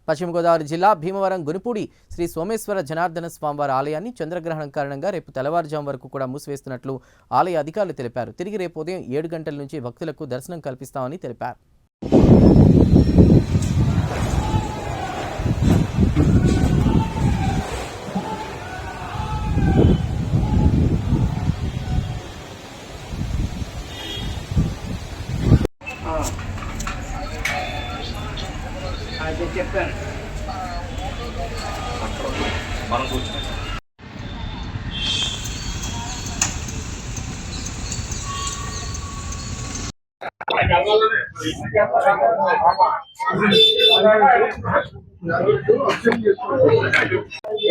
పశ్చిమ గోదావరి జిల్లా భీమవరం గునిపూడి శ్రీ సోమేశ్వర జనార్దన స్వామివారి ఆలయాన్ని చంద్రగ్రహణం కారణంగా రేపు తెల్లవారుజాము వరకు కూడా మూసివేస్తున్నట్లు ఆలయ అధికారులు తెలిపారు. తిరిగి రేపు ఉదయం 7 గంటల నుంచి భక్తులకు దర్శనం కల్పిస్తామని తెలిపారు. చెప్పాను మనం కూర్చుని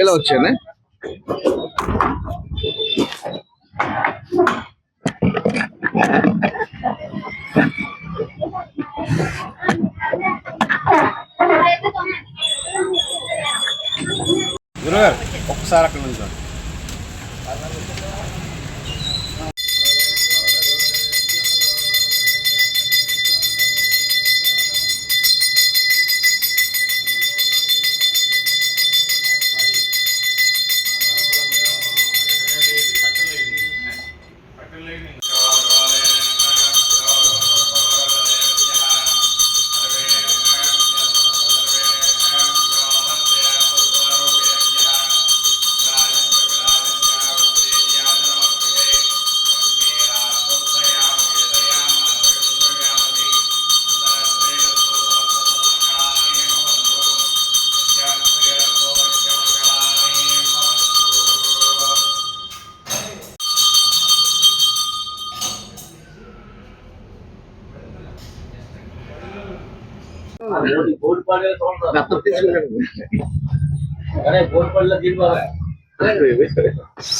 ఎలా వచ్చాను గురుగారు ఒక్కసారి అక్కడ నుంచి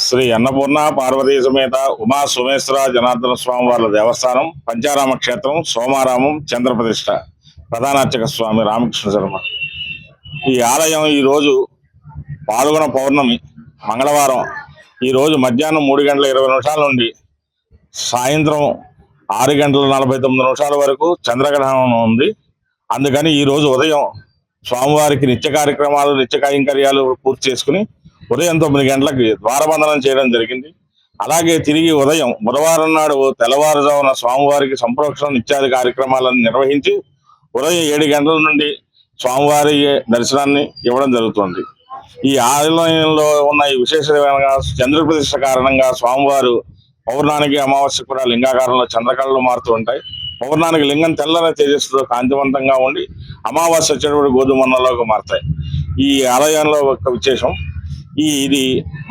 శ్రీ అన్నపూర్ణ పార్వతీ సమేత ఉమా సోమేశ్వర జనార్దన స్వామి వారి దేవస్థానం పంచారామ క్షేత్రం సోమారామం చంద్రప్రతిష్ఠ ప్రధాన అర్చక స్వామి రామకృష్ణ శర్మ. ఈ ఆలయం ఈరోజు పాల్గొన పౌర్ణమి మంగళవారం ఈరోజు మధ్యాహ్నం 3:20 నుండి సాయంత్రం 6:49 వరకు చంద్రగ్రహణం ఉంది. అందుకని ఈరోజు ఉదయం స్వామివారికి నిత్య కార్యక్రమాలు నిత్య కైంకర్యాలు పూర్తి చేసుకుని ఉదయం 9 గంటలకు ద్వారబంధనం చేయడం జరిగింది. అలాగే తిరిగి ఉదయం బుధవారం నాడు తెల్లవారుజామున స్వామివారికి సంప్రోక్షణ నిత్యాది కార్యక్రమాలను నిర్వహించి ఉదయం 7 గంటల నుండి స్వామివారి దర్శనాన్ని ఇవ్వడం జరుగుతుంది. ఈ ఆలయంలో ఉన్న ఈ విశేషమైన చంద్రప్రతిష్ఠ కారణంగా స్వామివారు పౌర్ణానికి అమావాస్య కూడా లింగాకారంలో చంద్రకళలు మారుతూ ఉంటాయి. పౌర్ణానికి లింగం తెల్లని తేజస్సులో కాంతివంతంగా ఉండి అమావాస్య చెడువుడు గోధుమన్నలోకి మారుతాయి. ఈ ఆలయంలో ఒక విశేషం ఇది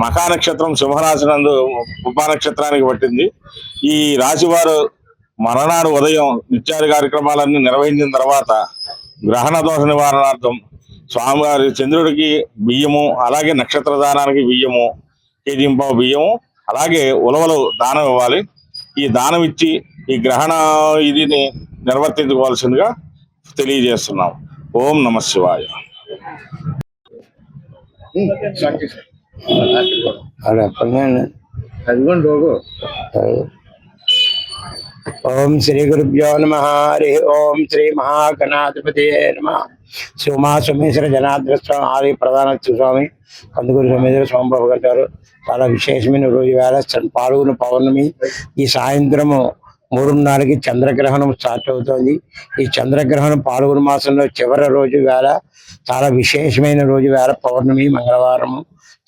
మఖా నక్షత్రం సింహరాశి నందు ఉపా నక్షత్రానికి పట్టింది. ఈ రాశివారు మరనాడు ఉదయం నిత్యాది కార్యక్రమాలన్నీ నిర్వహించిన తర్వాత గ్రహణ దోష నివారణార్థం స్వామివారి చంద్రుడికి బియ్యము అలాగే నక్షత్ర దానానికి బియ్యము కేజీంపావు బియ్యము అలాగే ఉలవలు దానం ఇవ్వాలి. ఈ దానం ఇచ్చి ఈ గ్రహణ ఇదిని నిర్వర్తించుకోవాల్సిందిగా తెలియజేస్తున్నాం. ఓం నమ శివాయ. ఓం శ్రీ గురుభ్యో నమః. హరి ఓం శ్రీ మహాగణాధిపతి నమః. శ్రీ ఉమా సోమేశ్వర జనార్దన స్వామి ఆలయ ప్రధాన స్వామి కందుకూరి సోమేశ్వర స్వామిబాబు గారు చాలా విశేషమైన రోజు వేళ పాల్గొన పౌర్ణమి. ఈ సాయంత్రము 3:30కి చంద్రగ్రహణం స్టార్ట్ అవుతుంది. ఈ చంద్రగ్రహణం పాల్గొన మాసంలో చివరి రోజు వేళ చాలా విశేషమైన రోజు వేళ పౌర్ణమి మంగళవారము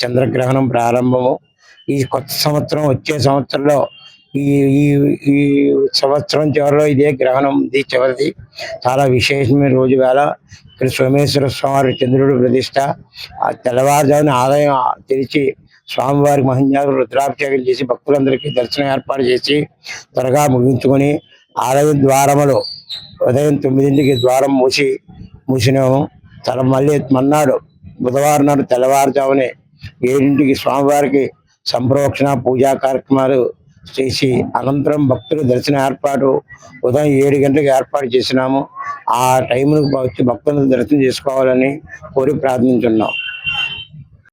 చంద్రగ్రహణం ప్రారంభము. ఈ కొత్త సంవత్సరం వచ్చే సంవత్సరంలో ఈ సంవత్సరం చివరిలో ఇదే గ్రహణం ఇది చివరిది. చాలా విశేషమైన రోజు వేళ ఇక్కడ సోమేశ్వర స్వామి చంద్రుడు ప్రతిష్ట. ఆ తెల్లవారుజామున ఆలయం తెరిచి స్వామివారికి మహన్యాలు రుద్రాభిషేకం చేసి భక్తులందరికీ దర్శనం ఏర్పాటు చేసి త్వరగా ముగించుకొని ఆలయం ద్వారములో ఉదయం 9ంటికి ద్వారం మూసినాము. మళ్ళీ మన్నాడు బుధవారం నాడు తెల్లవారుజామునే 7ంటికి స్వామివారికి సంప్రోక్షణ పూజా కార్యక్రమాలు చేసి అనంతరం భక్తులు దర్శన ఏర్పాటు ఉదయం 7 గంటలకు ఏర్పాటు చేసినాము. ఆ టైంకు వచ్చి భక్తులను దర్శనం చేసుకోవాలని కోరి ప్రార్థించున్నాం.